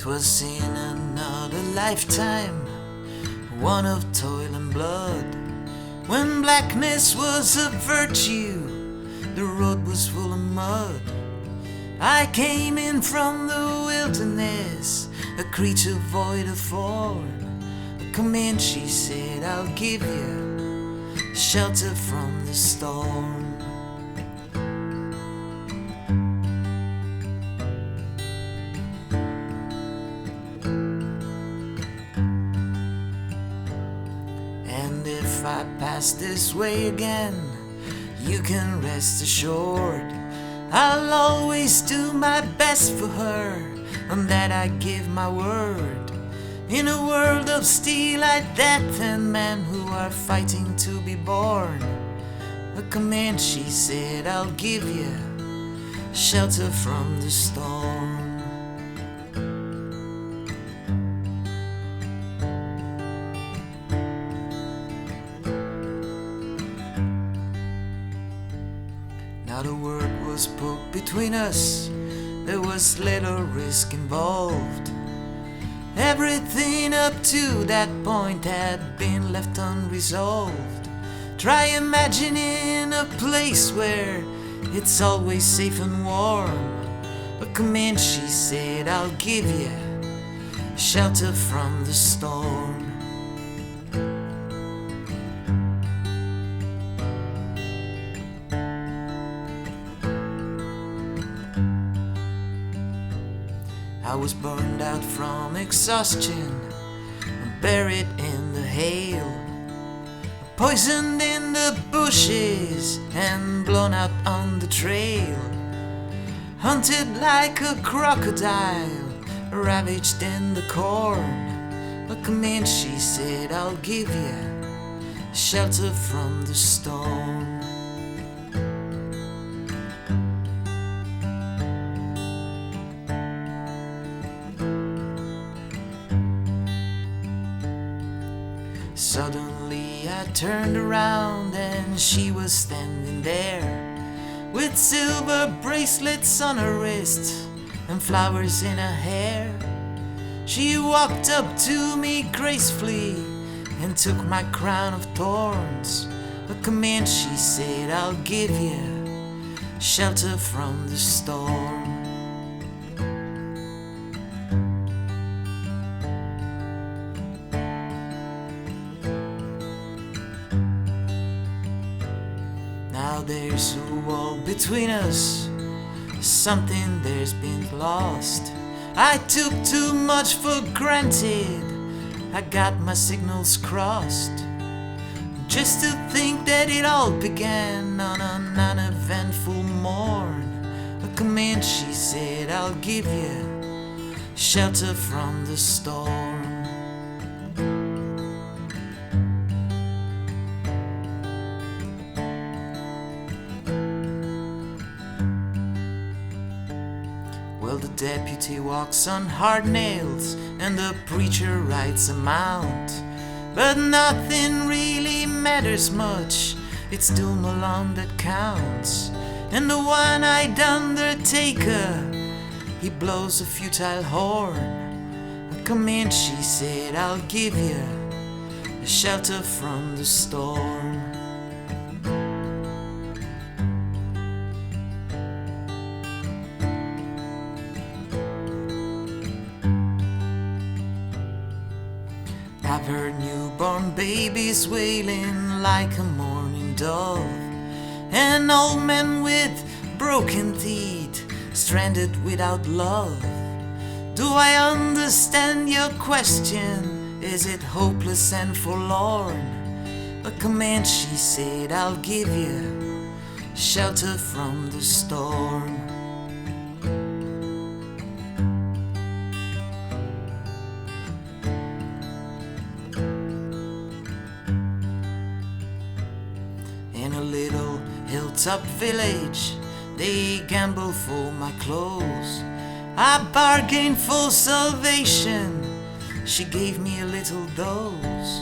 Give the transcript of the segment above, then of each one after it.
'Twas in another lifetime, one of toil and blood, when blackness was a virtue, the road was full of mud. I came in from the wilderness, a creature void of form. A Comanche said, I'll give you shelter from the storm. And if I pass this way again, you can rest assured I'll always do my best for her, and that I give my word. In a world of steel-eyed death and men who are fighting to be born, a Comanche said, I'll give you shelter from the storm. Now the word was put between us, there was little risk involved. Everything up to that point had been left unresolved. Try imagining a place where it's always safe and warm. A Comanche said, I'll give you shelter from the storm. I was burned out from exhaustion, buried in the hail, poisoned in the bushes and blown out on the trail, hunted like a crocodile, ravaged in the corn. A Comanche said, I'll give you shelter from the storm. Suddenly I turned around and she was standing there, with silver bracelets on her wrist and flowers in her hair. She walked up to me gracefully and took my crown of thorns. A Comanche said, I'll give you shelter from the storm. Now there's a wall between us, something there's been lost. I took too much for granted, I got my signals crossed. Just to think that it all began on an uneventful morn. A Comanche said, I'll give you shelter from the storm. Well, the deputy walks on hard nails and the preacher rides a mount, but nothing really matters much, it's doom alone that counts. And the one-eyed undertaker, he blows a futile horn. A Comanche said, I'll give you a shelter from the storm. I've heard newborn babies wailing like a mourning dove, and old men with broken teeth, stranded without love. Do I understand your question? Is it hopeless and forlorn? A Comanche said, I'll give you shelter from the storm. In a little hilltop village, they gamble for my clothes. I bargained for salvation, she gave me a little dose.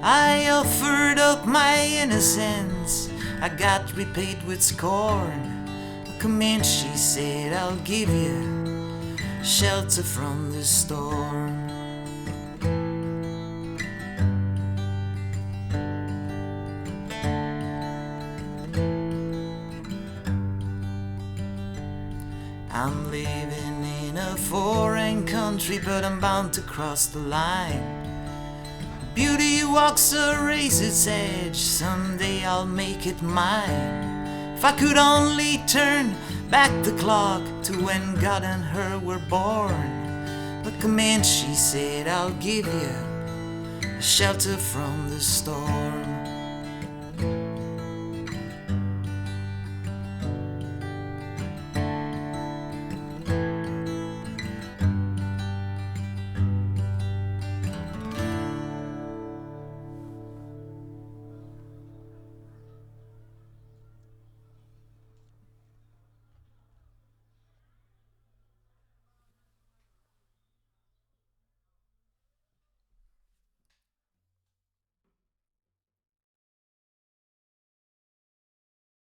I offered up my innocence, I got repaid with scorn. A Comanche said, I'll give you shelter from the storm. I'm living in a foreign country, but I'm bound to cross the line. Beauty walks a razor's edge, someday I'll make it mine. If I could only turn back the clock to when God and her were born. But Comanche said, I'll give you a shelter from the storm.